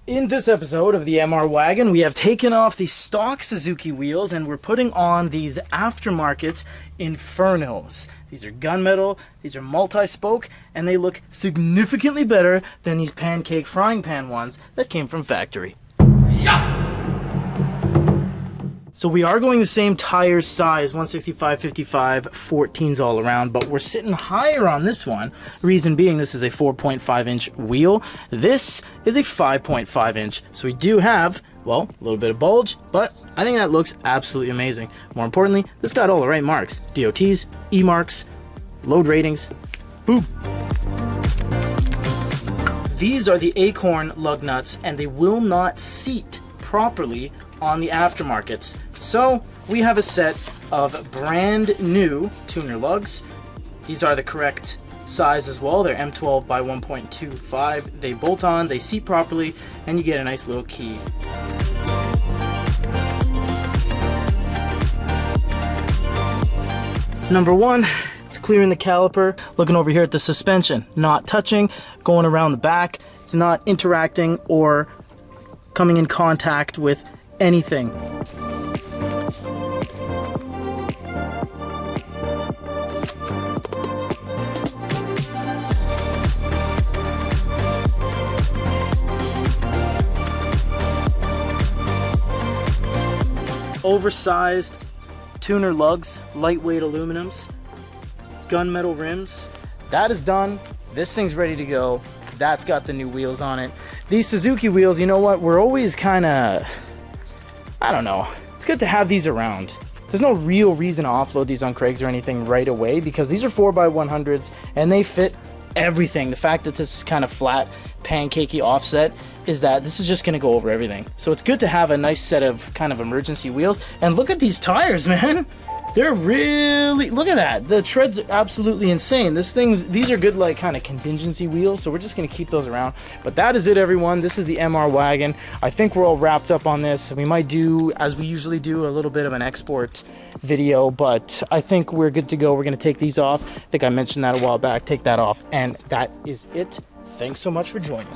In this episode of the M.R Wagon, we have taken off the stock Suzuki wheels and we're putting on these aftermarket Infernos. These are gunmetal, these are multi-spoke, and they look significantly better than these pancake frying pan ones that came from factory. Yeah! So we are going the same tire size, 165, 55, 14s all around, but we're sitting higher on this one. Reason being, this is a 4.5 inch wheel. This is a 5.5 inch. So we do have, well, a little bit of bulge, but I think that looks absolutely amazing. More importantly, this got all the right marks. DOTs, E marks, load ratings, boom. These are the Acorn lug nuts and they will not seat properly on the aftermarkets. So we have a set of brand new tuner lugs. These are the correct size as well. They're M12 by 1.25. They bolt on, they seat properly, and you get a nice little key. Number one, it's clearing the caliper. Looking over here at the suspension, not touching, going around the back. It's not interacting or coming in contact with anything. Oversized tuner lugs, lightweight aluminums, gunmetal rims. That is done. This thing's ready to go. That's got the new wheels on it. These Suzuki wheels, you know what? We're always kind of, I don't know. It's good to have these around. There's no real reason to offload these on Craig's or anything right away because these are 4x100s and they fit everything. The fact that this is kind of flat, pancakey offset is that this is just going to go over everything. So it's good to have a nice set of kind of emergency wheels. And look at these tires, man. They're really, look at that. The treads are absolutely insane. These are good like kind of contingency wheels, so we're just gonna keep those around. But that is it, everyone. This is the M.R Wagon. I think we're all wrapped up on this. We might do, as we usually do, a little bit of an export video, but I think we're good to go. We're gonna take these off. I think I mentioned that a while back. Take that off, and that is it. Thanks so much for joining.